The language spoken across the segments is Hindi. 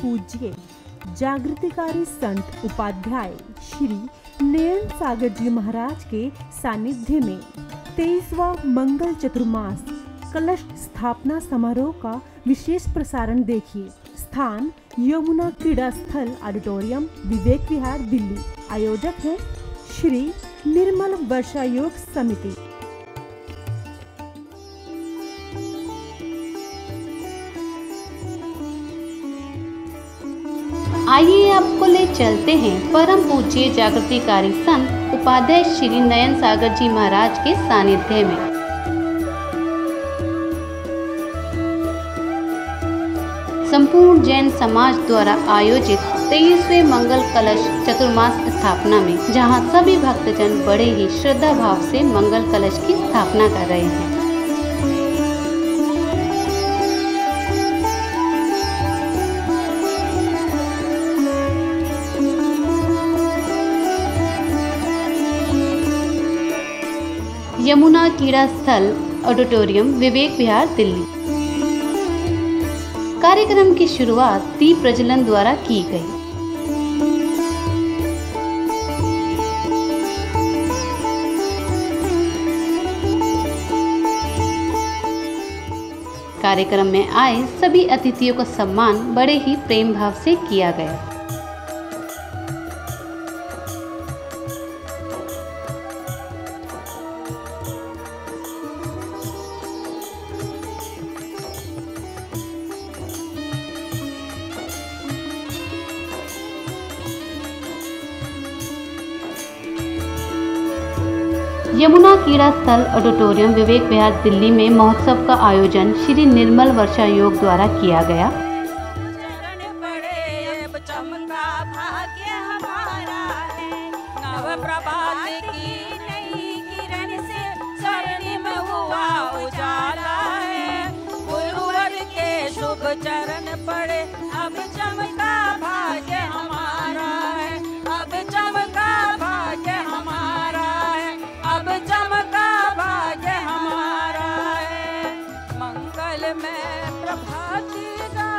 पूज्य जागृतिकारी संत उपाध्याय श्री नयन सागर जी महाराज के सानिध्य में 23वां मंगल चतुर्मास कलश स्थापना समारोह का विशेष प्रसारण देखिए। स्थान यमुना क्रीड़ा स्थल ऑडिटोरियम, विवेक विहार, दिल्ली। आयोजक है श्री निर्मल वर्षा योग समिति। आइए आपको ले चलते हैं परम पूज्य जागृतिकारी संत उपाध्याय श्री नयन सागर जी महाराज के सानिध्य में। संपूर्ण जैन समाज द्वारा आयोजित 23वें मंगल कलश चतुर्मास स्थापना में, जहां सभी भक्तजन बड़े ही श्रद्धा भाव से मंगल कलश की स्थापना कर रहे हैं। यमुना क्रीड़ा स्थल ऑडिटोरियम, विवेक विहार, दिल्ली। कार्यक्रम की शुरुआत दीप प्रज्वलन द्वारा की गई। कार्यक्रम में आए सभी अतिथियों का सम्मान बड़े ही प्रेम भाव से किया गया। यमुना क्रीड़ा स्थल ऑडिटोरियम, विवेक विहार, दिल्ली में महोत्सव का आयोजन श्री निर्मल वर्षा योग द्वारा किया गया। चरण पड़े अब चमका भाग्य हमारा है, अब चमका भाग्य हमारा है, अब चमका भाग्य हमारा है। मंगल में प्रभाती का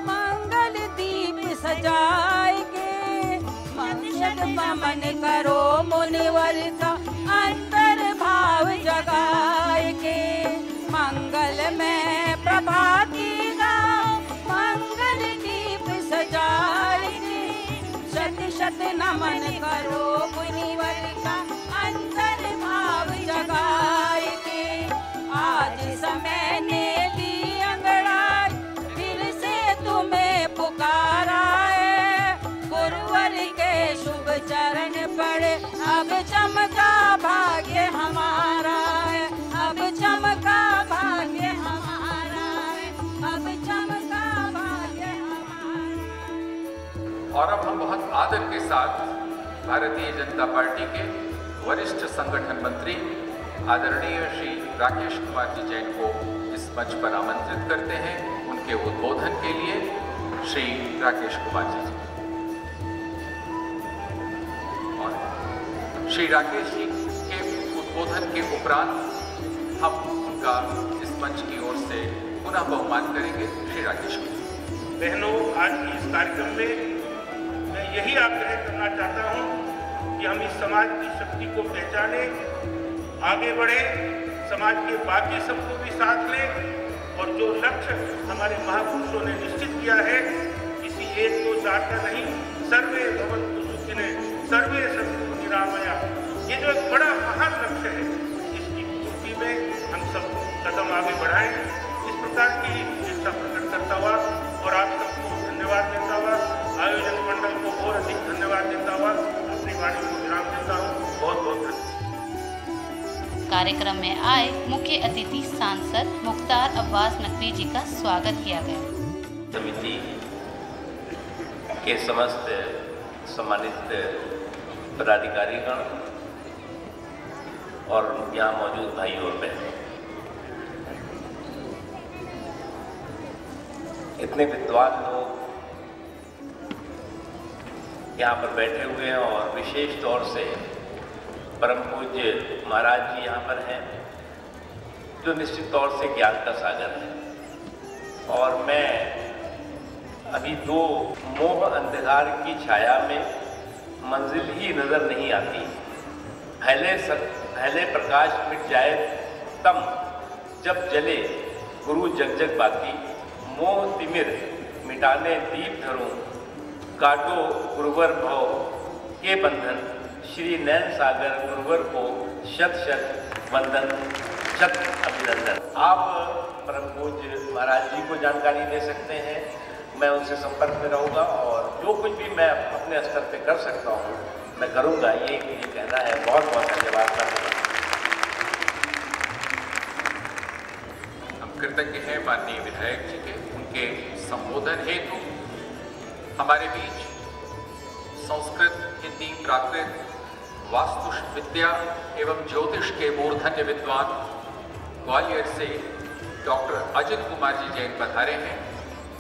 मंगल दीप सजाएंगे, मंगल पमन करो मुनिवर का अंतर भाव जगाएंगे। मंगल में प्रभाती शत नमन करो मुनिवर का अंतर भाव जगाए के। आज समय ने दी अंगड़ाई, फिर से तुम्हें पुकारा है। गुरुवर के शुभ चरण पड़े अब चमका भाग्य हमारा है, अब चमका भाग्य हमारा है, अब चमका भाग्य हमारा। और अब हम बहुत आदर के साथ भारतीय जनता पार्टी के वरिष्ठ संगठन मंत्री आदरणीय श्री राकेश कुमार जी जैन को इस मंच पर आमंत्रित करते हैं। उनके उद्बोधन के लिए श्री राकेश कुमार जी। और श्री राकेश जी के उद्बोधन के उपरांत हम उनका इस मंच की ओर से पुनः बहुमान करेंगे। श्री राकेश जी। बहनों, आज की इस कार्यक्रम में मैं यही आग्रह करना चाहता हूं कि हम इस समाज की शक्ति को पहचाने, आगे बढ़े, समाज के बाकी सबको भी साथ लें और जो लक्ष्य हमारे महापुरुषों ने निश्चित किया है, किसी एक को चाहता नहीं, सर्वे भवन्तु सुखिनः, सर्वे सन्तु निरामया, ये जो एक बड़ा महान लक्ष्य है, इसकी पूर्ति में हम सब कदम आगे बढ़ाएं। इस प्रकार की इच्छा प्रकट करता हुआ और आप सबको धन्यवाद देता हुआ, आयोजन मंडल को और अधिक धन्यवाद देता हुआ अपनी वाणी को विराम देता हूँ। बहुत बहुत धन्यवाद। कार्यक्रम में आए मुख्य अतिथि सांसद मुख्तार अब्बास नकवी जी का स्वागत किया गया। समिति के समस्त सम्मानित पदाधिकारीगण और यहाँ मौजूद भाई और बहन, इतने विद्वान लोग यहाँ पर बैठे हुए हैं और विशेष तौर से परम पूज्य महाराज जी यहाँ पर हैं, जो निश्चित तौर से ज्ञान का सागर है। और मैं अभी दो मोह अंधकार की छाया में मंजिल ही नजर नहीं आती। पहले प्रकाश मिट जाए तम जब जले गुरु जग जग बाती। मोह तिमिर मिटाने दीप धरूं, काटो गुरुवर भव के बंधन। श्री नैन सागर गुरुवर को शत शत वंदन, शत अभिनंदन। आप परम पूज्य महाराज जी को जानकारी दे सकते हैं, मैं उनसे संपर्क में रहूँगा और जो कुछ भी मैं अपने स्तर पे कर सकता हूँ मैं करूँगा, ये कहना है। बहुत बहुत धन्यवाद। हम कृतज्ञ हैं माननीय विधायक जी के, उनके संबोधन हेतु। हमारे बीच संस्कृत, हिंदी, प्राकृत, वास्तुविद्या एवं ज्योतिष के मूर्धन्य विद्वान ग्वालियर से डॉक्टर अजित कुमार जी जैन पधारे हैं।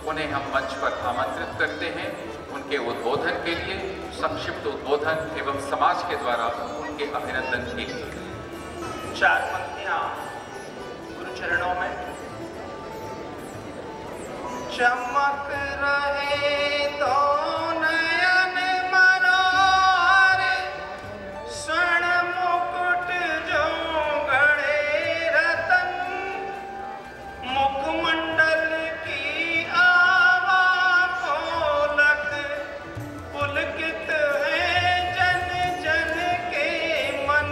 उन्हें हम मंच पर आमंत्रित करते हैं उनके उद्बोधन के लिए, संक्षिप्त उद्बोधन एवं समाज के द्वारा उनके अभिनंदन के लिए। 4 पंक्तियां गुरु चरणों में। चमक रहे तो नयन मनोहर, स्वर्ण मुकुट जो गढ़े रतन। मुखमंडल की आभा खोलक, पुलकित है जन जन के मन।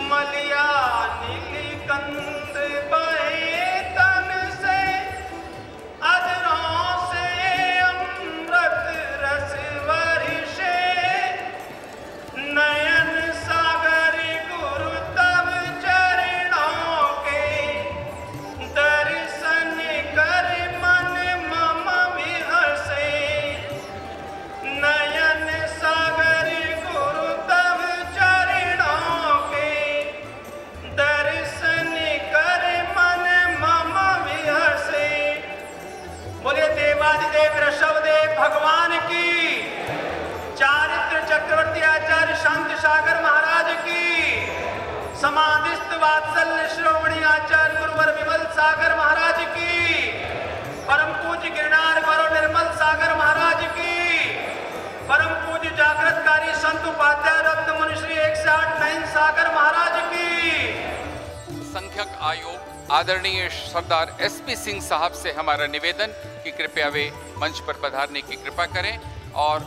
मलिया नीलकंद बहे तन से, अधरों से अमृत रस वर्षे। नयन सागर गुरु तब चरणों के, दर्शन कर मन मम विहसे। नयन सागर गुरु तब चरणों के, दर्शन कर मन मम विहसे। बोले देवादिदेव ऋषभदेव भगवान की, चारित्र चक्रवर्ती आचार्य शांति सागर महाराज की, समाधिस्थ वात्सल्य श्रोमणी आचार्य गुरुवर विमल सागर महाराज की, परम पूज्य गिरनार गौरव निर्मल सागर महाराज की, परम पूज्य जागृतकारी संत उपाध्याय रत्न मुनिश्री 108 नयन सागर महाराज की। संख्यक आयोग आदरणीय सरदार SP सिंह साहब से हमारा निवेदन कि कृपया वे मंच पर पधारने की कृपा करें और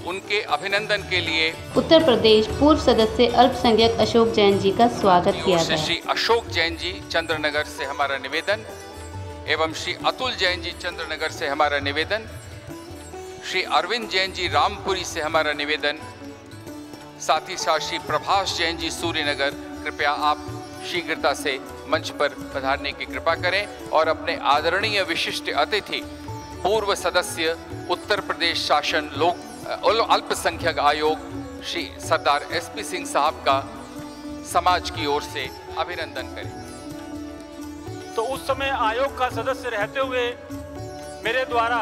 उनके अभिनंदन के लिए उत्तर प्रदेश पूर्व सदस्य अल्पसंख्यक अशोक जैन जी का स्वागत किया गया। श्री अशोक जैन जी चंद्रनगर से हमारा निवेदन एवं श्री अतुल जैन जी चंद्रनगर से हमारा निवेदन, श्री अरविंद जैन जी रामपुरी से हमारा निवेदन, साथ ही साथ श्री प्रभास जैन जी सूर्यनगर, कृपया आप शीघ्रता से मंच पर पधारने की कृपा करें और अपने आदरणीय विशिष्ट अतिथि पूर्व सदस्य उत्तर प्रदेश शासन लोक अल्पसंख्यक आयोग श्री सरदार SP सिंह साहब का समाज की ओर से अभिनंदन करें। तो उस समय आयोग का सदस्य रहते हुए मेरे द्वारा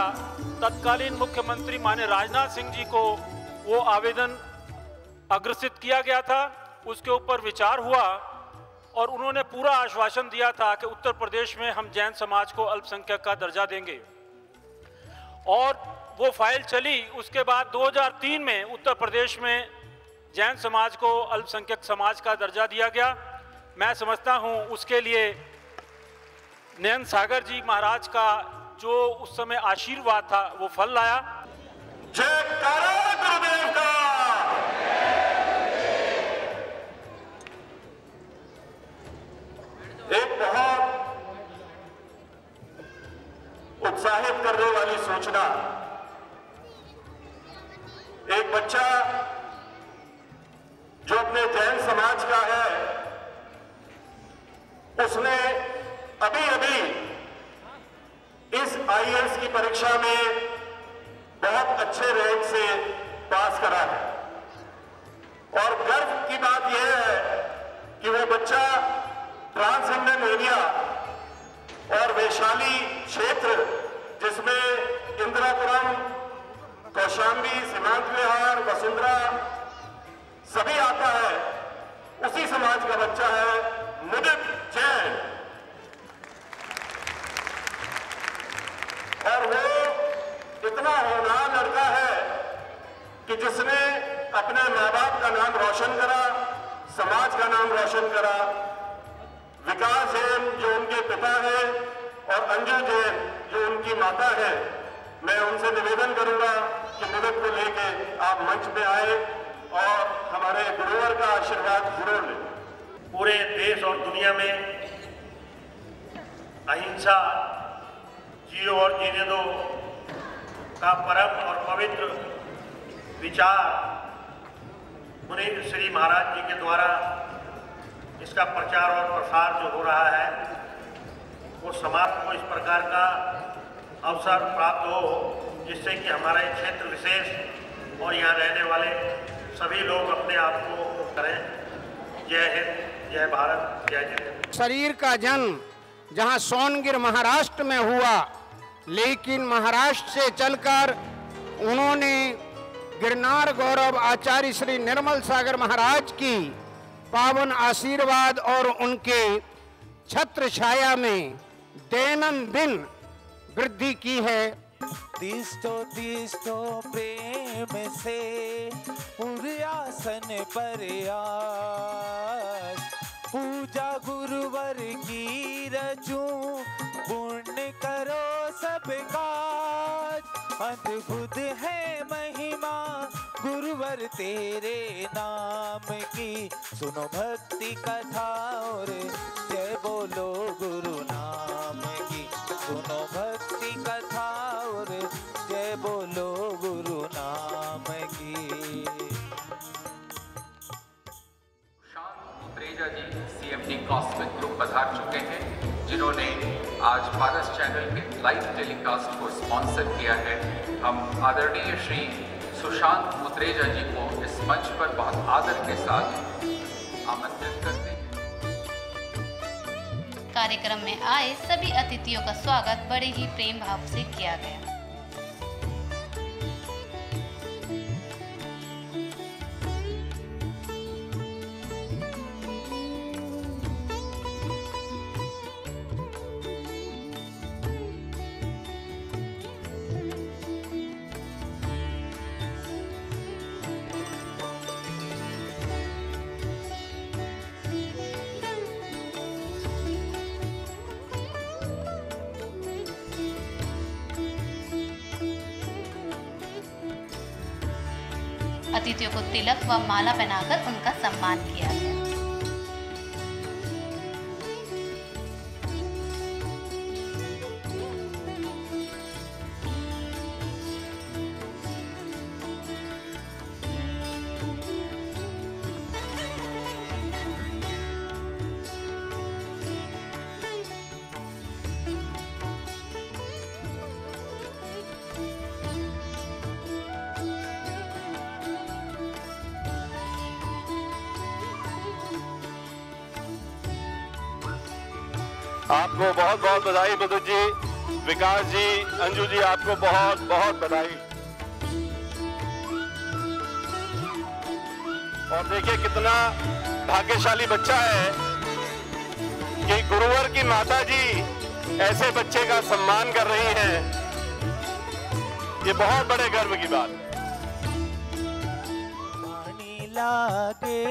तत्कालीन मुख्यमंत्री माननीय राजनाथ सिंह जी को वो आवेदन अग्रसित किया गया था। उसके ऊपर विचार हुआ और उन्होंने पूरा आश्वासन दिया था कि उत्तर प्रदेश में हम जैन समाज को अल्पसंख्यक का दर्जा देंगे और वो फाइल चली। उसके बाद 2003 में उत्तर प्रदेश में जैन समाज को अल्पसंख्यक समाज का दर्जा दिया गया। मैं समझता हूँ उसके लिए नयन सागर जी महाराज का जो उस समय आशीर्वाद था वो फल लाया। जयकारा गुरुदेव का। एक बहुत उत्साहित करने वाली सूचना, एक बच्चा जो अपने जैन समाज का है, उसने अभी अभी इस IAS की परीक्षा में बहुत अच्छे रैंक से पास करा है और गर्व की बात यह है कि वह बच्चा ट्रांस हिंडन एरिया और वैशाली क्षेत्र, जिसमें इंदिरापुरम, कौशाम्बी, सीमांत विहार, वसुंधरा सभी आता है, उसी समाज का बच्चा है मुदित जैन। और वो इतना होनहार लड़का है कि जिसने अपने माँ बाप का नाम रोशन करा, समाज का नाम रोशन करा। विकास जैन जो उनके पिता हैं और अंजू जैन जो उनकी माता है, मैं उनसे निवेदन करूंगा कि मुदत को लेके आप मंच पे आए और हमारे गुरुवर का आशीर्वाद जरूर लें। पूरे देश और दुनिया में अहिंसा जियो और जीने दो का परम और पवित्र विचार मुनि श्री महाराज जी के द्वारा इसका प्रचार और प्रसार जो हो रहा है, वो समाज को इस प्रकार का अवसर प्राप्त हो जिससे कि हमारे क्षेत्र विशेष और यहाँ रहने वाले सभी लोग अपने आप को करें। जय हिंद, जय भारत, जय जय। शरीर का जन्म जहाँ सोनगिर महाराष्ट्र में हुआ, लेकिन महाराष्ट्र से चलकर उन्होंने गिरनार गौरव आचार्य श्री निर्मल सागर महाराज की पावन आशीर्वाद और उनके छत्र छाया में दैनंदिन वृद्धि की है। तिष्ठो प्रेम से पुर्यासन पर आस, पूजा गुरुवर की रचूं, पुण्य करो सब काज। अद्भुत है महिमा गुरुवर तेरे नाम की, सुनो भक्ति कथा और जय बोलो गुरु नाम की। सुनो भक्ति कथा और जय बोलो गुरु नाम की। सुशांत मुत्रेजा जी CMD कॉस्मिक ग्रुप पधार चुके हैं, जिन्होंने आज पारस चैनल के लाइव टेलीकास्ट को स्पॉन्सर किया है। हम आदरणीय श्री सुशांत मुत्रेजा जी को इस मंच पर बहुत आदर के साथ आमंत्रित करते हैं। कार्यक्रम में आए सभी अतिथियों का स्वागत बड़े ही प्रेम भाव से किया गया। अतिथियों को तिलक व माला पहनाकर उनका सम्मान किया गया। आपको बहुत बहुत बधाई मधु जी, विकास जी, अंजू जी, आपको बहुत बहुत बधाई। और देखिए कितना भाग्यशाली बच्चा है कि गुरुवर की माता जी ऐसे बच्चे का सम्मान कर रही हैं। ये बहुत बड़े गर्व की बात है। वाणी लागे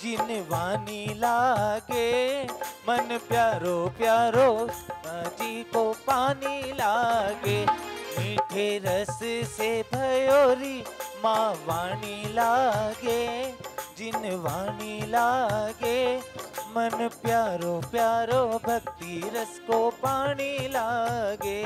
जिन वाणी लागे, मन प्यारो प्यारो जी को पानी लागे। मीठे रस से भयोरी माँ वाणी लागे, जिन वाणी लागे, मन प्यारो प्यारो भक्ति रस को पानी लागे।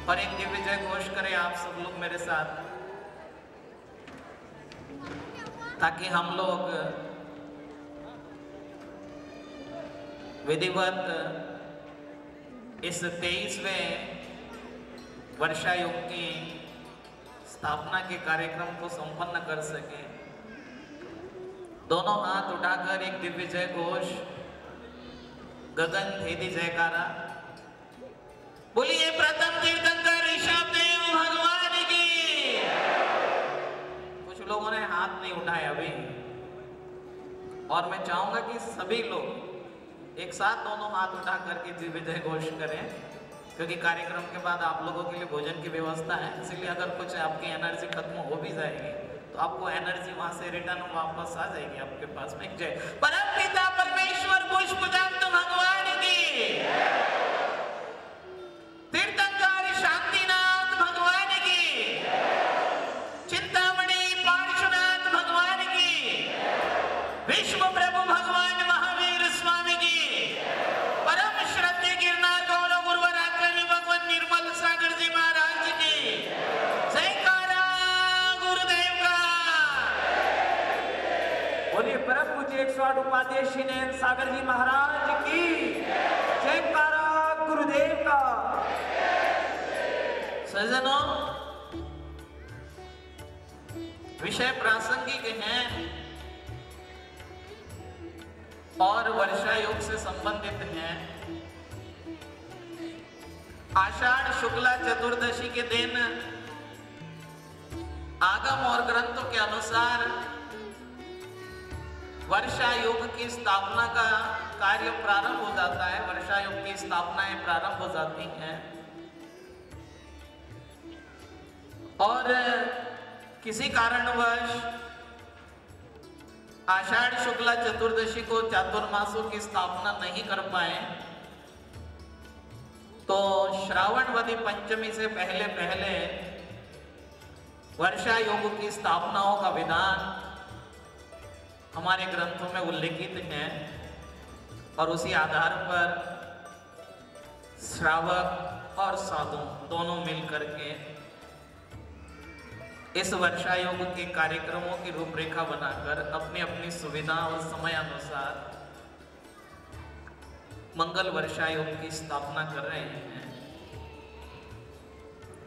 और एक दिव्य जय घोष करें आप सब लोग मेरे साथ, ताकि हम लोग विधिवत इस 23वें वर्षायुग की स्थापना के कार्यक्रम को संपन्न कर सके। दोनों हाथ उठाकर एक दिव्य जय घोष, गगन भेदी जयकारा। बोलिए प्रथम तीर्थंकर ऋषभदेव भगवान की। कुछ लोगों ने हाथ नहीं उठाया अभी, और मैं चाहूंगा कि सभी लोग एक साथ दोनों हाथ उठा करके जी विजय घोष करें, क्योंकि कार्यक्रम के बाद आप लोगों के लिए भोजन की व्यवस्था है। इसलिए अगर कुछ आपकी एनर्जी खत्म हो भी जाएगी तो आपको एनर्जी वहां से रिटर्न वापस आ जाएगी आपके पास में। जय परम पिता परमेश्वर पुष्पदंत भगवान की, तीर्थंकर शांतिनाथ भगवान की, चिंतामणि पार्श्वनाथ भगवान की, विश्व प्रभु भगवान महावीर स्वामी की, परम श्रद्धेय गिरनार गौरव गुरुवर आचार्य भगवान निर्मल सागर जी महाराज की, जयकारा गुरुदेव का। बोलिए परम पूज्य 108 उपाध्याय श्री नयन सागर जी महाराज की, जयकारा गुरुदेव का। सज्जनों, विषय प्रासंगिक हैं और वर्षा योग से संबंधित हैं। आषाढ़ शुक्ला चतुर्दशी के दिन आगम और ग्रंथों के अनुसार वर्षा योग की स्थापना का कार्य प्रारंभ हो जाता है। वर्षा योग की स्थापनाएं प्रारंभ हो जाती हैं और किसी कारणवश आषाढ़ शुक्ला चतुर्दशी को चातुर्मासों की स्थापना नहीं कर पाए तो श्रावणवती पंचमी से पहले पहले वर्षा योग की स्थापनाओं का विधान हमारे ग्रंथों में उल्लेखित है और उसी आधार पर श्रावक और साधु दोनों मिलकर के इस वर्षा योग के कार्यक्रमों की रूपरेखा बनाकर अपनी अपनी सुविधा और समय अनुसार मंगल वर्षा योग की स्थापना कर रहे हैं।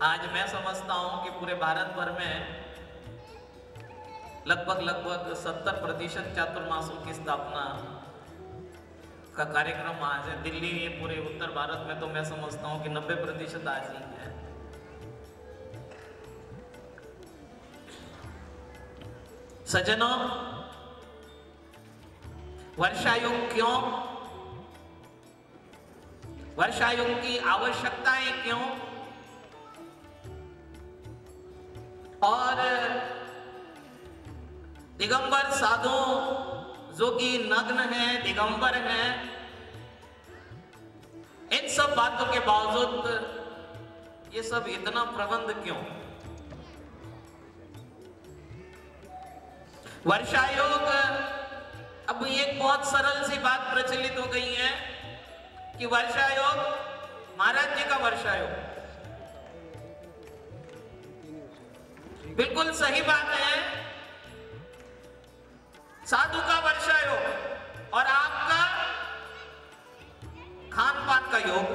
आज मैं समझता हूं कि पूरे भारत भर में लगभग 70% चातुर्मासों की स्थापना का कार्यक्रम आज है। दिल्ली, पूरे उत्तर भारत में तो मैं समझता हूं कि 90% आज ही है। सज्जनों, वर्षा योग क्यों, वर्षा योग की आवश्यकताएं क्यों और दिगंबर साधु जो कि नग्न हैं, दिगंबर हैं, इन सब बातों के बावजूद ये सब इतना प्रबंध क्यों? वर्षा योग, अब एक बहुत सरल सी बात प्रचलित हो गई है कि वर्षा योग महाराज जी का वर्षा योग, बिल्कुल सही बात है। साधु का वर्षा योग और आपका खान पान का योग,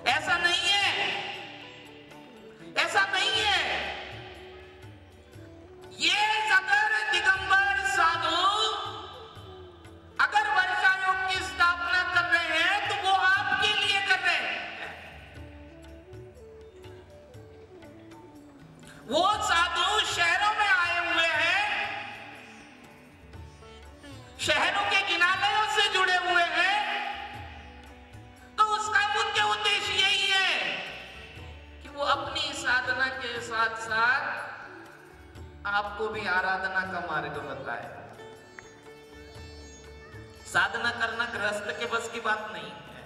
ऐसा नहीं है, ऐसा नहीं है। ये अगर दिगंबर साधु अगर वर्षा योग की स्थापना कर रहे हैं तो वो आपके लिए कर रहे हैं। वो साधु शहरों में आए हुए हैं, शहरों के किनारों से जुड़े हुए हैं, तो उसका मुख्य उद्देश्य यही है कि वो अपनी साधना के साथ साथ आपको भी आराधना का मार्ग बताए। साधना करना गृहस्थ के बस की बात नहीं है।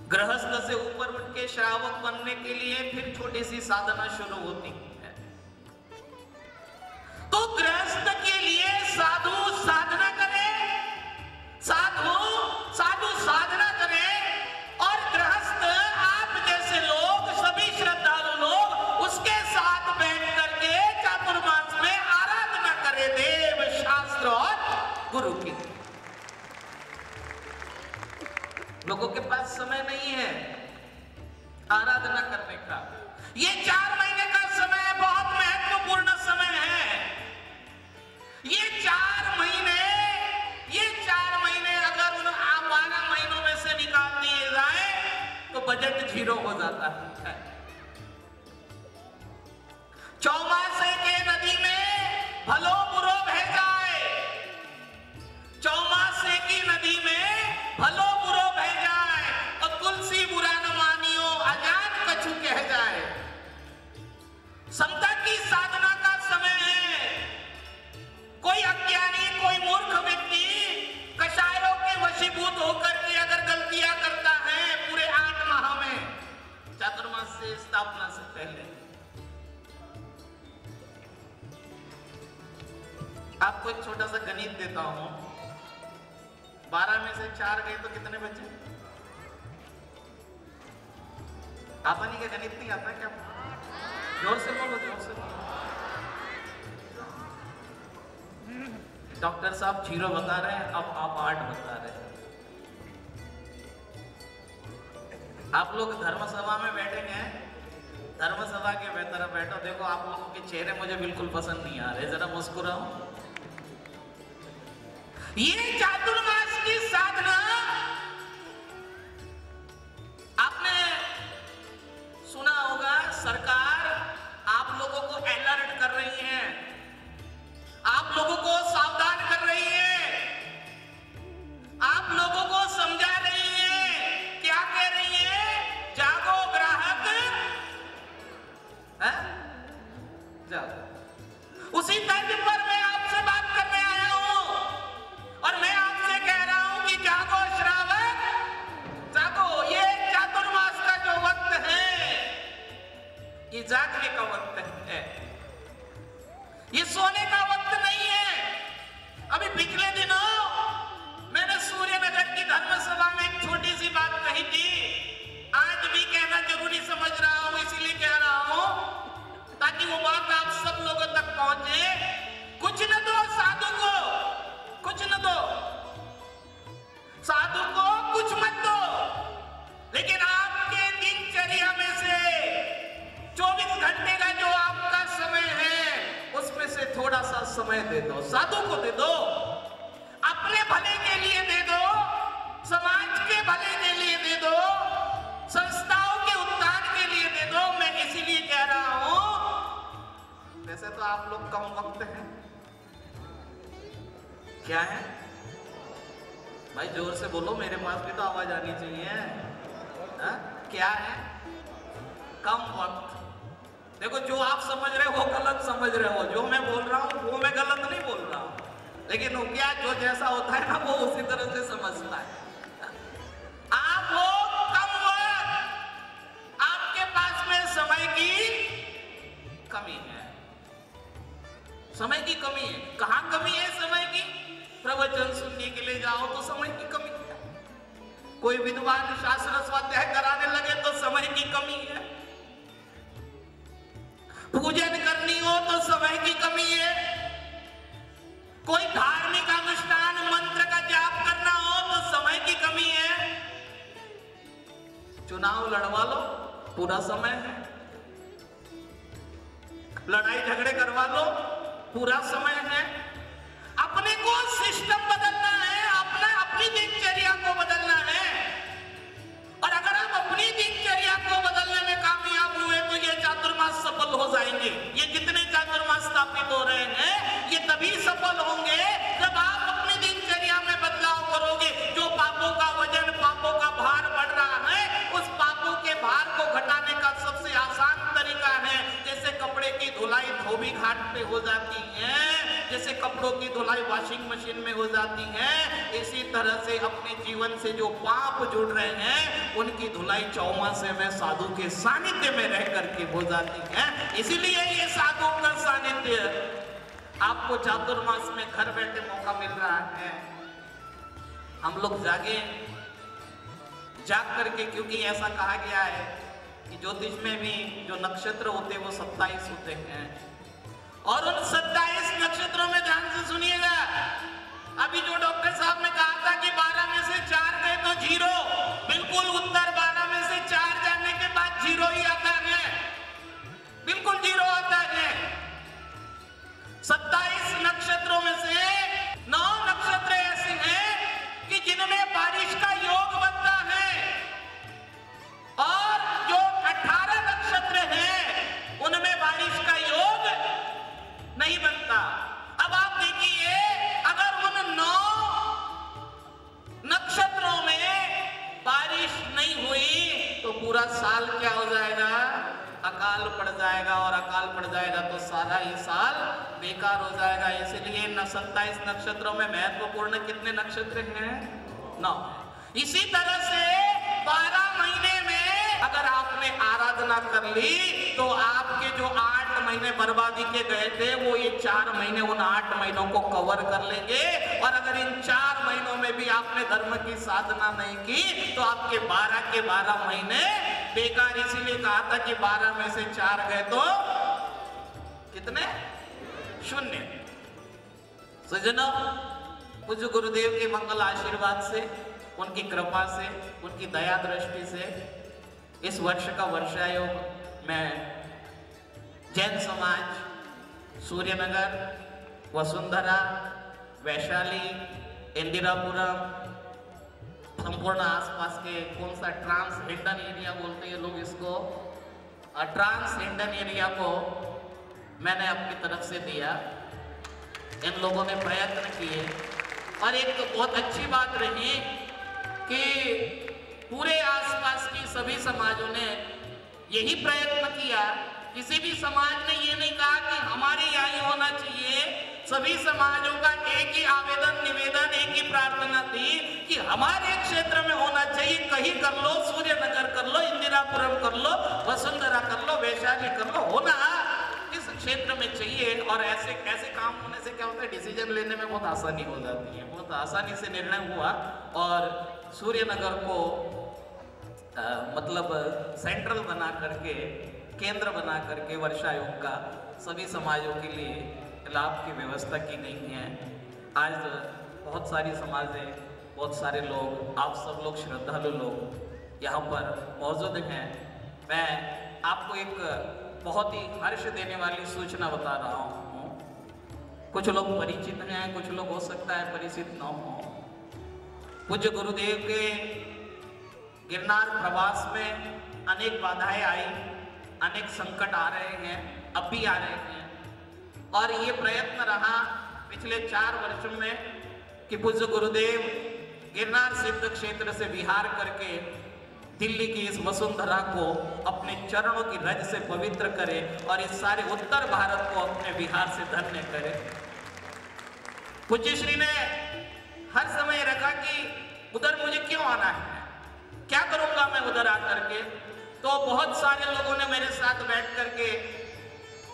गृहस्थ से ऊपर उठ के श्रावक बनने के लिए फिर छोटी सी साधना शुरू होती है। तो गृहस्थ के लिए साधु साधना करे, साधु साधना करे और गृहस्थ आप जैसे लोग, सभी श्रद्धालु लोग उसके साथ बैठ करके चातुर्मास में आराधना करे देव, शास्त्र और गुरु की। लोगों के पास समय नहीं है आराधना करने का। ये 4 महीने का समय बहुत महत्वपूर्ण समय है। ये 4 महीने अगर उन 12 महीनों में से निकाल दिए जाए तो बजट जीरो हो जाता है। चौमासे के नदी में भलो बुरो बह जाए, चौमासे की नदी में भलो बुरो बह जाए, और तुलसी बुरा न मानियो अजान कछु कह जाए। समता की साधना का समय है। कोई अज्ञानी, कोई मूर्ख व्यक्ति कषायों के वशीभूत होकर के अगर गलतियां करता है पूरे 8 माह में, चातुर्मास से स्थापना से पहले, आपको एक छोटा सा गणित देता हूं। 12 में से 4 गए तो कितने बचे? आता नहीं क्या? गणित नहीं आता क्या? जोर से बोलो, जोर से बोलो। डॉक्टर साहब 0 बता रहे हैं, अब आप 8 बता रहे हैं। आप लोग धर्म सभा में बैठेंगे, धर्म सभा के बेहतर बैठो। देखो आप लोगों के चेहरे मुझे बिल्कुल पसंद नहीं आ रहे, जरा मुस्कुराओ। ये चातुर्मास की साधना आपने सुना होगा, सरकार आप लोगों को अलर्ट कर रही है, आप लोगों को सावधान कर रही है, आप लोगों को समझा रही है। क्या कह रही है? जागो ग्राहक, जागो। उसी तर्ज पर मैं आपसे बात करने आया हूं, और मैं आपसे कह रहा हूं कि जागो श्रावक, जागो। ये चातुर्मास का जो वक्त है, ये जागने का वक्त है, ये सोने का वक्त नहीं है। अभी पिछले दिनों मैंने सूर्यनगर की धर्म सभा में एक छोटी सी बात कही थी। आज भी कहना जरूरी समझ रहा हूं, इसीलिए कह रहा हूं ताकि वो बात आप सब लोगों तक पहुंचे। कुछ न दो साधु को, कुछ न दो साधु को, कुछ मत दो, लेकिन आपके दिनचर्या में से 24 घंटे का जो आपका समय है उसमें से थोड़ा सा समय दे दो, साधु को दे दो, अपने भले के लिए दे दो, समाज के भले के लिए दे दो, संस्थाओं के उत्थान के लिए दे दो। मैं इसीलिए कह रहा हूं, वैसे तो आप लोग कम वक्त हैं, क्या है भाई? जोर से बोलो, मेरे पास भी तो आवाज आनी चाहिए। क्या है? कम वक्त। देखो जो आप समझ रहे हो गलत समझ रहे हो, जो मैं बोल रहा हूं वो मैं गलत नहीं बोल रहा हूं, लेकिन वो क्या, जो जैसा होता है ना वो उसी तरह से समझता है। आप हो कम वक्त, आपके पास में समय की कमी है, समय की कमी है। कहां कमी है समय की? प्रवचन सुनने के लिए जाओ तो समय की कमी है, कोई विद्वान शास्त्र स्वाध्याय कराने लगे तो समय की कमी है, पूजन करनी हो तो समय की कमी है, कोई धार्मिक अनुष्ठान मंत्र का जाप करना हो तो समय की कमी है, चुनाव लड़वा लो पूरा समय है, लड़ाई झगड़े करवा लो पूरा समय है। अपने को सिस्टम बदलना है, अपनी दिनचर्या को बदलना है, और अगर हम अपनी दिनचर्या को बदलने में कामयाब हुए तो ये चातुर्मास सफल हो जाएंगे। ये जितने चातुर्मास स्थापित हो रहे हैं ये तभी सफल होंगे जब आप अपनी दिनचर्या में बदलाव करोगे। जो पापों का वजन, पापों का भार बढ़ रहा है, उस पापों के भार को घटाने का सबसे आसान तरीका है, जैसे कपड़े की धुलाई धोबी घाट पे हो जाती है, जैसे कपड़ों की धुलाई वॉशिंग मशीन में हो जाती है, इसी तरह से अपने जीवन से जो पाप जुड़ रहे हैं उनकी धुलाई चौमासे में साधु के सानिध्य में रह करके हो जाती है। इसीलिए ये साधु का सानिध्य आपको चातुर्मास में घर बैठे मौका मिल रहा है। हम लोग जागे, जाग करके, क्योंकि ऐसा कहा गया है कि ज्योतिष में भी जो नक्षत्र होते हैं वो 27 होते हैं, और उन 27 नक्षत्रों में ध्यान से सुनिएगा, अभी जो डॉक्टर साहब ने कहा था कि 12 में से 4 गए तो 0, बिल्कुल उत्तर 12 में से 4 जाने के बाद 0 ही आता है, बिल्कुल 0 आता है। 27 नक्षत्रों में से 9 नक्षत्र ऐसे हैं कि जिनमें बारिश का योग बनता है, और अकाल पड़ जाएगा, और अकाल पड़ जाएगा तो सारा ही साल बेकार हो जाएगा। इसलिए 27 नक्षत्रों में महत्वपूर्ण कितने नक्षत्र हैं? 9। इसी तरह से 12 महीने में अगर आपने आराधना कर ली तो आपके जो 8 महीने बर्बादी के गए थे वो ये 4 महीने उन 8 महीनों को कवर कर लेंगे। और अगर इन 4 महीनों में भी आपने धर्म की साधना नहीं की तो आपके 12 के 12 महीने बेकार। इसीलिए कहा था कि 12 में से 4 गए तो कितने? 0। सज्जनों, पूज्य गुरुदेव के मंगल आशीर्वाद से, उनकी कृपा से, उनकी दया दृष्टि से इस वर्ष का वर्षायोग में जैन समाज, सूर्यनगर, वसुंधरा, वैशाली, इंदिरापुरम, संपूर्ण आसपास के कौन सा ट्रांस हिंडन एरिया बोलते हैं लोग इसको, ट्रांस हिंडन एरिया को मैंने अपनी तरफ से दिया। इन लोगों ने प्रयत्न किए और एक तो बहुत अच्छी बात रही कि पूरे आसपास की सभी समाजों ने यही प्रयत्न किया। किसी भी समाज ने ये नहीं कहा कि हमारे यहाँ ही होना चाहिए। सभी समाजों का एक ही आवेदन, निवेदन, एक ही प्रार्थना थी कि हमारे क्षेत्र में होना चाहिए। कहीं कर लो, सूर्यनगर कर लो, इंदिरापुरम कर लो, वसुंधरा कर लो, वैशाली कर लो, होना इस क्षेत्र में चाहिए। और ऐसे काम होने से क्या होता है, डिसीजन लेने में बहुत आसानी हो जाती है। बहुत आसानी से निर्णय हुआ और सूर्यनगर को मतलब सेंट्रल बना करके, केंद्र बना करके वर्षायोग का सभी समाजों के लिए लाभ की व्यवस्था की गई है। आज बहुत सारी समाजें, बहुत सारे लोग, आप सब लोग श्रद्धालु लोग यहाँ पर मौजूद हैं। मैं आपको एक बहुत ही हर्ष देने वाली सूचना बता रहा हूँ। कुछ लोग परिचित हैं, कुछ लोग हो सकता है परिचित न हो। पूज्य गुरुदेव के गिरनार प्रवास में अनेक बाधाएं आई, अनेक संकट आ रहे हैं, अब भी आ रहे हैं। और ये प्रयत्न रहा पिछले 4 वर्षों में कि पूज्य गुरुदेव गिरनार सिद्ध क्षेत्र से विहार करके दिल्ली की इस वसुंधरा को अपने चरणों की रज से पवित्र करे और इस सारे उत्तर भारत को अपने विहार से धन्य करे। पूज्य श्री ने हर समय रखा कि उधर मुझे क्यों आना है, क्या करूंगा मैं उधर आकर के। तो बहुत सारे लोगों ने मेरे साथ बैठ करके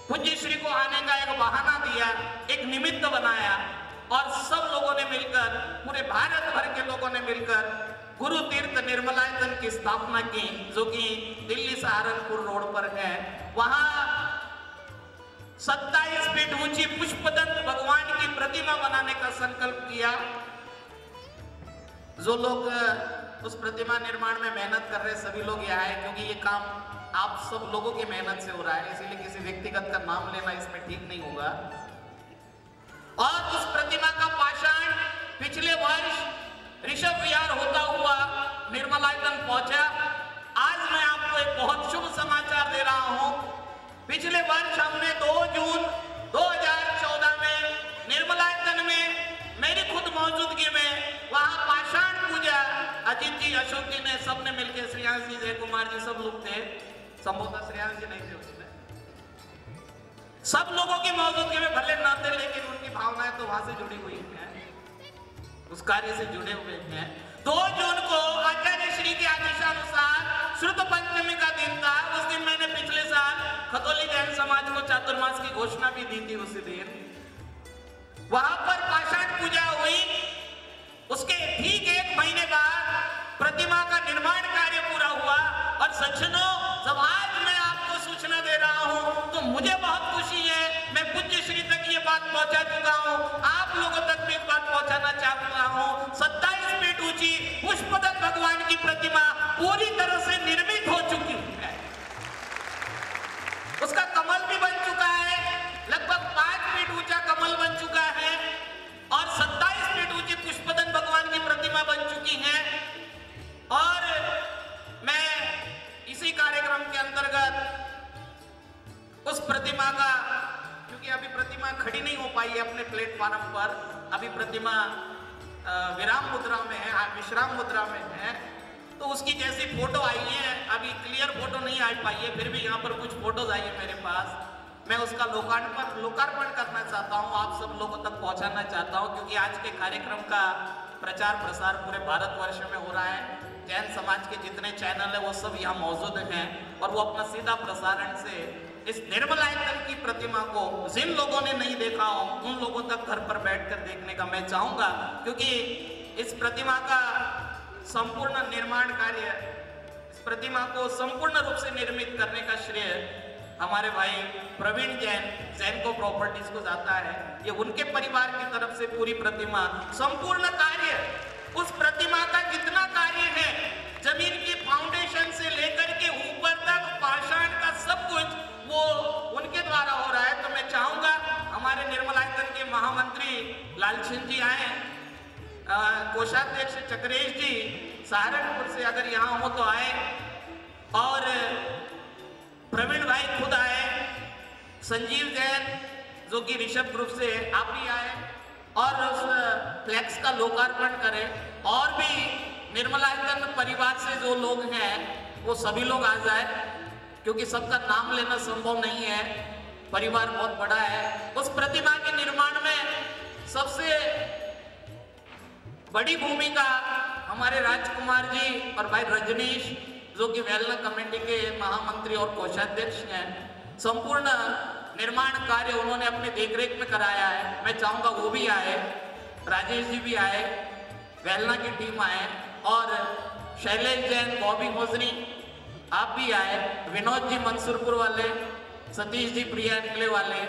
पूज्य श्री को आने का एक बहाना दिया, एक निमित्त बनाया और सब लोगों ने मिलकर, पूरे भारत भर के लोगों ने मिलकर गुरु तीर्थ निर्मलायतन की स्थापना की, जो कि दिल्ली सहारनपुर रोड पर है। वहां 27 फीट ऊंची पुष्पदंत भगवान की प्रतिमा बनाने का संकल्प किया। जो लोग उस प्रतिमा निर्माण में मेहनत कर रहे सभी लोग यहाँ आए, क्योंकि ये काम आप सब लोगों की मेहनत से हो रहा है, इसीलिए किसी व्यक्तिगत का नाम लेना इसमें ठीक नहीं होगा। और उस प्रतिमा का पाषाण पिछले वर्ष ऋषभ विहार होता हुआ निर्मलायतन पहुंचा। आज मैं आपको एक बहुत शुभ समाचार दे रहा हूं। पिछले वर्ष हमने 2 जून 2014 में निर्मलायतन में मेरी खुद मौजूदगी में वहां पाषाण पूजा अजीत जी, अशोक जी ने सबने मिलकर, श्रेयांश जी, जय कुमार जी, सब लोग थे, संभवतः श्रेयांश जी नहीं थे उसमें, सब लोगों की मौजूदगी में भले ना थे लेकिन उनकी भावनाएं तो वहां से जुड़ी हुई हैं, उस कार्य से जुड़े हुए हैं। 2 जून को आचार्य श्री के आदेशानुसार श्रुत पंचमी का दिन था। उस दिन मैंने पिछले साल खतौली जैन समाज को चातुर्मास की घोषणा भी दी थी। उसी दिन वहां पर पाषाण पूजा हुई। उसके ठीक 1 महीने बाद प्रतिमा का निर्माण कार्य पूरा हुआ। और सज्जनों, जब आज मैं आपको सूचना दे रहा हूं तो मुझे बहुत खुशी है। मैं पूज्य श्री तक ये बात पहुंचा चुका हूं, आप लोगों तक भी बात पहुंचाना चाहता हूं। 27 फीट ऊंची पुष्पदंत भगवान की प्रतिमा पूरी तरह से निर्मित हो चुकी है। उसका कमल भी बन चुका है, लगभग 5 फीट ऊंचा कमल बन चुका है और 27 फीट ऊंची पुष्पदंत भगवान की प्रतिमा बन चुकी है। और मैं इसी कार्यक्रम के अंतर्गत उस प्रतिमा का, क्योंकि अभी प्रतिमा खड़ी नहीं हो पाई है अपने प्लेटफॉर्म पर, अभी प्रतिमा विराम मुद्रा में है, विश्राम मुद्रा में है, तो उसकी जैसी फोटो आई है, अभी क्लियर फोटो नहीं आ पाई है, फिर भी यहाँ पर कुछ फोटोज आई है मेरे पास। मैं उसका लोकार्पण करना चाहता हूँ, आप सब लोगों तक पहुँचाना चाहता हूँ, क्योंकि आज के कार्यक्रम का प्रचार प्रसार पूरे भारतवर्ष में हो रहा है। जैन समाज के जितने चैनल है वो सब यहाँ मौजूद हैं और वो अपना सीधा प्रसारण से इस निर्मलायतन की प्रतिमा को जिन लोगों ने नहीं देखा हो उन लोगों तक घर पर बैठकर देखने का मैं चाहूँगा, क्योंकि इस प्रतिमा का संपूर्ण निर्माण कार्य, इस प्रतिमा को संपूर्ण रूप से निर्मित करने का श्रेय हमारे भाई प्रवीण जैन को प्रॉपर्टीज को जाता है। ये उनके परिवार की तरफ से पूरी प्रतिमा, संपूर्ण कार्य, उस प्रतिमा का जितना कार्य है जमीन की फाउंडेशन से लेकर के ऊपर तक पाषाण का सब कुछ वो उनके द्वारा हो रहा है। तो मैं चाहूंगा हमारे निर्मलायतन के महामंत्री लालचंद जी आए, कोषाध्यक्ष चक्रेश जी सहारनपुर से अगर यहाँ हो तो आए, और प्रवीण भाई खुद आए, संजीव जैन जो कि ऋषभ ग्रुप से आप भी आए और उस फ्लैक्स का लोकार्पण करें। और भी निर्मलायतन परिवार से जो लोग हैं वो सभी लोग आ जाए, क्योंकि सबका नाम लेना संभव नहीं है, परिवार बहुत बड़ा है। उस प्रतिमा के निर्माण में सबसे बड़ी भूमिका हमारे राजकुमार जी और भाई रजनीश जो कि वेलना कमेटी के महामंत्री और कोषाध्यक्ष हैं। संपूर्ण निर्माण कार्य उन्होंने अपने देखरेख में कराया है। मैं चाहूंगा वो भी आए, राजेश जी भी आए, वेलना की टीम आए, और शैलेश जैन, बॉबी होजनी आप भी आए, विनोद जी मंसूरपुर वाले, सतीश जी प्रिया निकले वाले,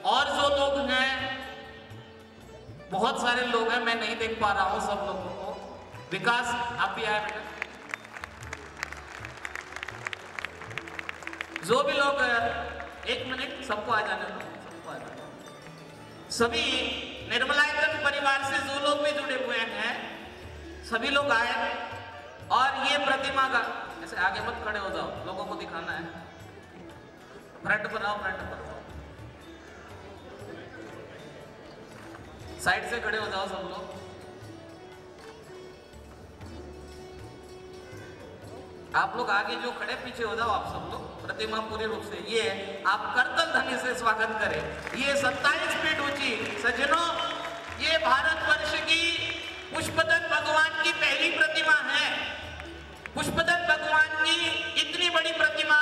और जो लोग हैं बहुत सारे लोग हैं, मैं नहीं देख पा रहा हूं सब लोगों को। विकास आप भी आए बेटा। जो भी लोग, एक मिनट सबको आ जाने दो, सबको आ जाने दो। सभी निर्मलायतन परिवार से जो लोग भी जुड़े हुए हैं सभी लोग आए, और ये प्रतिमा का ऐसे आगे मत खड़े हो जाओ, लोगों को दिखाना है। फ्रंट पर आओ, फ्रंट पर आओ, साइड से खड़े हो जाओ सब लोग। आप लोग आगे जो खड़े पीछे हो जाओ, आप सब लोग। प्रतिमा पूरी रूप से ये आप करतल ध्वनि से स्वागत करें। ये 27 फीट ऊंची, सज्जनों, ये भारतवर्ष की पुष्पदत्त भगवान की पहली प्रतिमा है। पुष्पदत्त भगवान की इतनी बड़ी प्रतिमा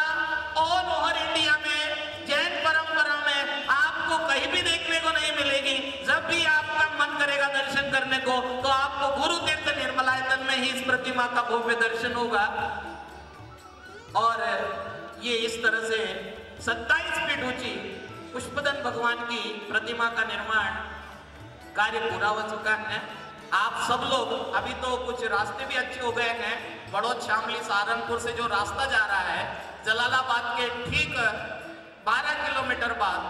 ऑल ओवर इंडिया में जैन परंपरा में आपको कहीं भी देखने को नहीं मिलेगी। जब भी आपका मन करेगा दर्शन करने को तो आपको गुरु तीर्थ निर्मलायतन में ही इस प्रतिमा का भव्य दर्शन होगा। और ये इस तरह से 27 फीट ऊंची पुष्पदत्त भगवान की प्रतिमा का निर्माण कार्य पूरा हो चुका है। आप सब लोग, अभी तो कुछ रास्ते भी अच्छे हो गए हैं। बड़ौद शामली सहारनपुर से जो रास्ता जा रहा है, जलालाबाद के ठीक 12 किलोमीटर बाद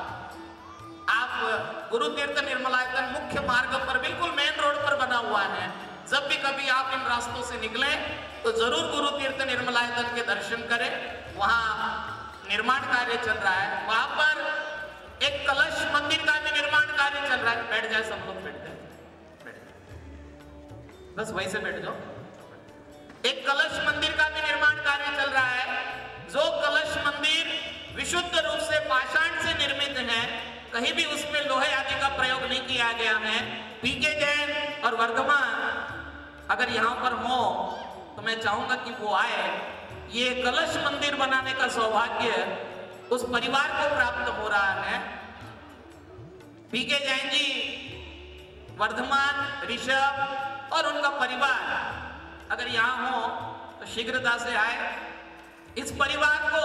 आप गुरु तीर्थ निर्मलायतन मुख्य मार्ग पर बिल्कुल मेन रोड पर बना हुआ है। जब भी कभी आप इन रास्तों से निकलें तो जरूर गुरु तीर्थ निर्मलायतन के दर्शन करें। वहाँ निर्माण कार्य चल रहा है, वहां पर एक कलश मंदिर का भी निर्माण कार्य चल रहा है। बैठ जाए सब लोग, बैठ जाए, बस वहीं से बैठ जाओ। एक कलश मंदिर का भी निर्माण कार्य चल रहा है, जो कलश मंदिर विशुद्ध रूप से पाषाण से निर्मित है, कहीं भी उसमें लोहे आदि का प्रयोग नहीं किया गया है। पीके जैन और वर्धमान अगर यहाँ पर हो तो मैं चाहूंगा कि वो आए। ये कलश मंदिर बनाने का सौभाग्य उस परिवार को प्राप्त हो रहा है। पीके जैन जी, वर्धमान, ऋषभ और उनका परिवार अगर यहाँ हो तो शीघ्रता से आए। इस परिवार को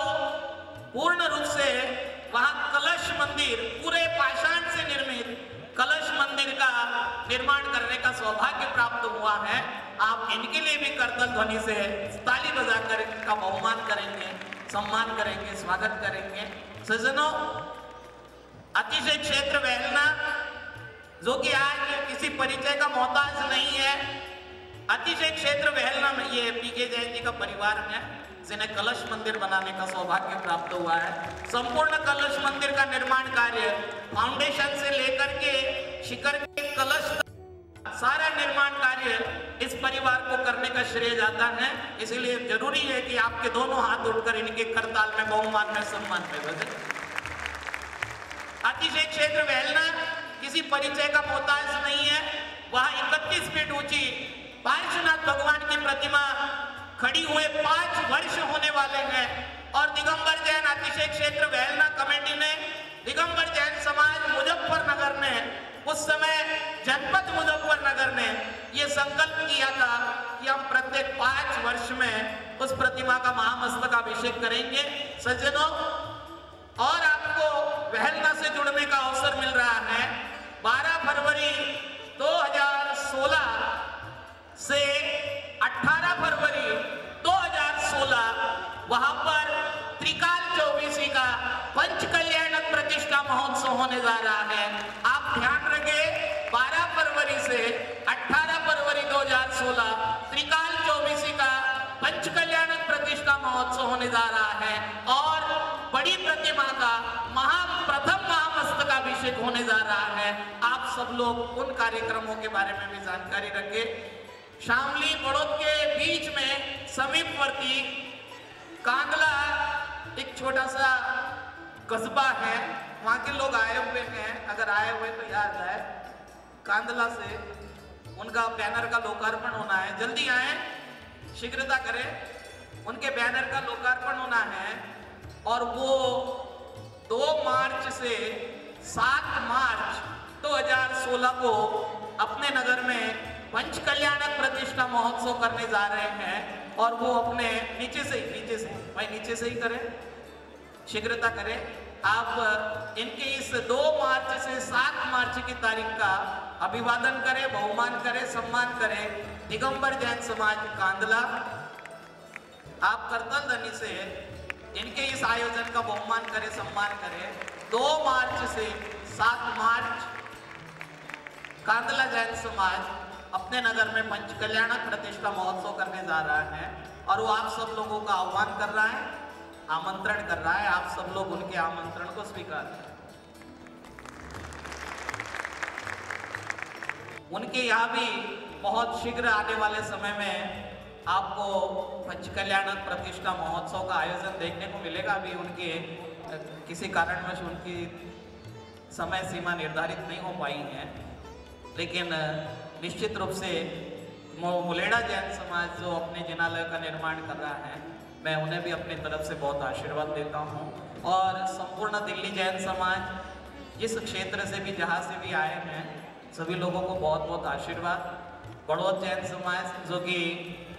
पूर्ण रूप से वहां कलश मंदिर, पूरे पाषाण से निर्मित कलश मंदिर का निर्माण करने का सौभाग्य प्राप्त हुआ है। आप इनके लिए भी करतल ध्वनि से ताली बजाकर इनका बहुमान करेंगे, सम्मान करेंगे, स्वागत करेंगे। सज्जनों, अतिशय क्षेत्र वेलना जो कि आज किसी परिचय का मोहताज नहीं है, अतिशय क्षेत्र वेलना में ये पीके जैन जी का परिवार है जिन्हें कलश मंदिर बनाने का सौभाग्य प्राप्त हुआ है। संपूर्ण कलश मंदिर का निर्माण कार्य फाउंडेशन से लेकर के शिखर के कलश तक सारा निर्माण कार्य इस परिवार को करने का श्रेय जाता है। इसलिए जरूरी है कि आपके दोनों हाथ उठकर इनके करताल में बहुमान में सम्मान में बजे। अतिशय क्षेत्र वेलना किसी परिचय का मोहताज नहीं है। वहां 31 फीट ऊंची पार्श्वनाथ भगवान की प्रतिमा खड़ी हुए 5 वर्ष होने वाले हैं और दिगंबर जैन अतिशय क्षेत्र वेलना कमेटी ने, दिगंबर जैन समाज मुजफ्फरनगर ने, उस समय जनपद मुजफ्फरनगर ने यह संकल्प किया था कि हम प्रत्येक 5 वर्ष में उस प्रतिमा का महामस्तकाभिषेक करेंगे। सज्जनों, और आपको वेलना से जुड़ने का अवसर मिल रहा है। 12 फरवरी 2016 से 18 फरवरी 2016 वहां पर त्रिकाल चौबीसी का पंच कल्याणक प्रतिष्ठा महोत्सव होने जा रहा है। आप ध्यान रखें, 12 फरवरी से 18 फरवरी 2016 त्रिकाल चौबीसी का पंच कल्याणक प्रतिष्ठा महोत्सव होने जा रहा है और बड़ी प्रतिमा का प्रथम महामस्तकाभिषेक होने जा रहा है। आप सब लोग उन कार्यक्रमों के बारे में भी जानकारी रखें। शामली बड़ौद के बीच में समीपवर्ती कांदला एक छोटा सा कस्बा है, वहाँ के लोग आए हुए हैं। अगर आए हुए तो याद है, कांदला से उनका बैनर का लोकार्पण होना है। जल्दी आए, शीघ्रता करें, उनके बैनर का लोकार्पण होना है और वो 2 मार्च से 7 मार्च 2016 को अपने नगर में पंच कल्याणक प्रतिष्ठा महोत्सव करने जा रहे हैं और वो अपने नीचे से ही करें, शीघ्रता करें। आप इनके इस 2 मार्च से 7 मार्च की तारीख का अभिवादन करें, बहुमान करें, सम्मान करें। दिगंबर जैन समाज कांदला, आप करतल ध्वनि से इनके इस आयोजन का बहुमान करें, सम्मान करें। 2 मार्च से 7 मार्च कांदला जैन समाज अपने नगर में पंच कल्याणक प्रतिष्ठा महोत्सव करने जा रहा है और वो आप सब लोगों का आह्वान कर रहा है, आमंत्रण कर रहा है। आप सब लोग उनके आमंत्रण को स्वीकार करें। उनके यहाँ भी बहुत शीघ्र आने वाले समय में आपको पंच कल्याणक प्रतिष्ठा महोत्सव का आयोजन देखने को मिलेगा। अभी उनके किसी कारणवश उनकी समय सीमा निर्धारित नहीं हो पाई है, लेकिन निश्चित रूप से मुलेड़ा जैन समाज जो अपने जिनालय का निर्माण कर रहा है, मैं उन्हें भी अपनी तरफ से बहुत आशीर्वाद देता हूँ। और संपूर्ण दिल्ली जैन समाज जिस क्षेत्र से भी, जहाँ से भी आए हैं, सभी लोगों को बहुत बहुत आशीर्वाद। बड़ौद जैन समाज जो कि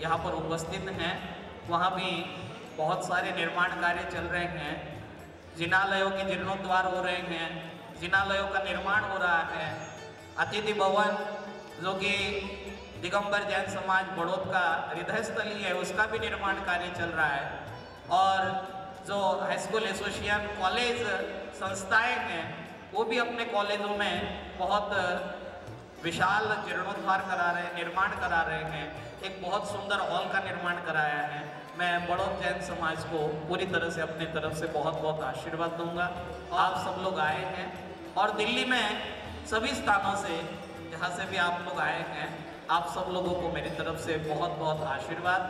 यहाँ पर उपस्थित हैं, वहाँ भी बहुत सारे निर्माण कार्य चल रहे हैं। जिनालयों के जीर्णोद्वार हो रहे हैं, जिनालयों का निर्माण हो रहा है। अतिथि भवन जो कि दिगंबर जैन समाज बड़ौद का हृदय स्थली है, उसका भी निर्माण कार्य चल रहा है। और जो हाई स्कूल एसोसिएशन कॉलेज संस्थाएं हैं, वो भी अपने कॉलेजों में बहुत विशाल जीर्णोद्धार करा रहे हैं, निर्माण करा रहे हैं। एक बहुत सुंदर हॉल का निर्माण कराया है। मैं बड़ौद जैन समाज को पूरी तरह से अपनी तरफ से बहुत बहुत आशीर्वाद दूंगा। आप सब लोग आए हैं और दिल्ली में सभी स्थानों से, जहाँ से भी आप लोग आए हैं, आप सब लोगों को मेरी तरफ से बहुत बहुत आशीर्वाद।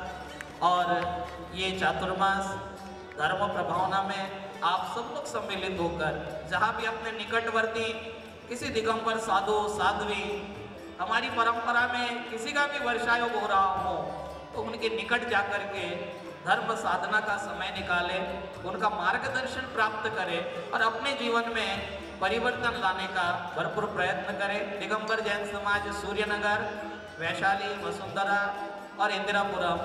और ये चातुर्मास धर्म प्रभावना में आप सब लोग सम्मिलित होकर, जहाँ भी अपने निकटवर्ती किसी दिगंबर साधु साध्वी, हमारी परंपरा में किसी का भी वर्षायोग हो रहा हो, तो उनके निकट जाकर के धर्म साधना का समय निकाले, उनका मार्गदर्शन प्राप्त करें और अपने जीवन में परिवर्तन लाने का भरपूर प्रयत्न करें। दिगंबर जैन समाज सूर्यनगर, वैशाली, वसुंधरा और इंदिरापुरम,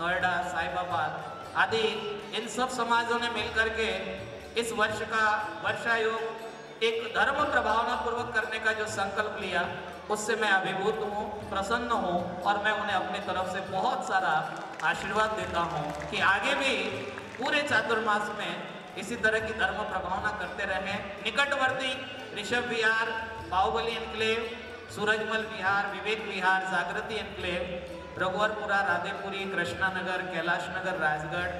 नोएडा, साहिबाबाद आदि इन सब समाजों ने मिलकर के इस वर्ष का वर्षायोग एक धर्म प्रभावना पूर्वक करने का जो संकल्प लिया, उससे मैं अभिभूत हूँ, प्रसन्न हूँ और मैं उन्हें अपनी तरफ से बहुत सारा आशीर्वाद देता हूँ कि आगे भी पूरे चातुर्मास में इसी तरह की धर्म प्रभावना करते रहें। निकटवर्ती ऋषभ विहार, बाहुबली एनक्लेव, सूरजमल विहार, विवेक विहार, जागृति एनक्लेव, रघुवरपुरा, राधेपुरी, कृष्णा नगर, कैलाश नगर, राजगढ़,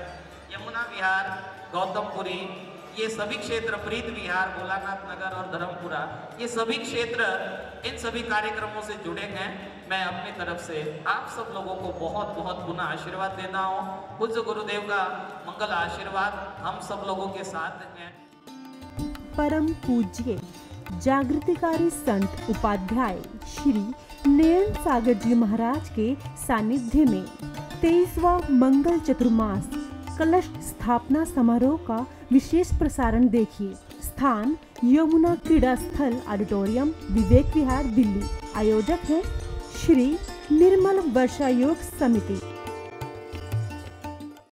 यमुना विहार, गौतमपुरी, ये सभी क्षेत्र प्रीत विहार, भोलानाथ नगर और धर्मपुरा, ये सभी क्षेत्र इन सभी कार्यक्रमों से जुड़े हैं। मैं अपनी तरफ से आप सब लोगों को बहुत बहुत पुनः आशीर्वाद देता हूँ। पूज्य गुरुदेव का मंगल आशीर्वाद हम सब लोगों के साथ हैं। परम पूज्य जागृतिकारी संत उपाध्याय श्री नयन सागर जी महाराज के सानिध्य में 23वां मंगल चतुर्मास कलश स्थापना समारोह का विशेष प्रसारण देखिए। स्थान यमुना क्रीड़ा स्थल ऑडिटोरियम, विवेक विहार, दिल्ली। आयोजक है श्री निर्मल वर्षा योग समिति।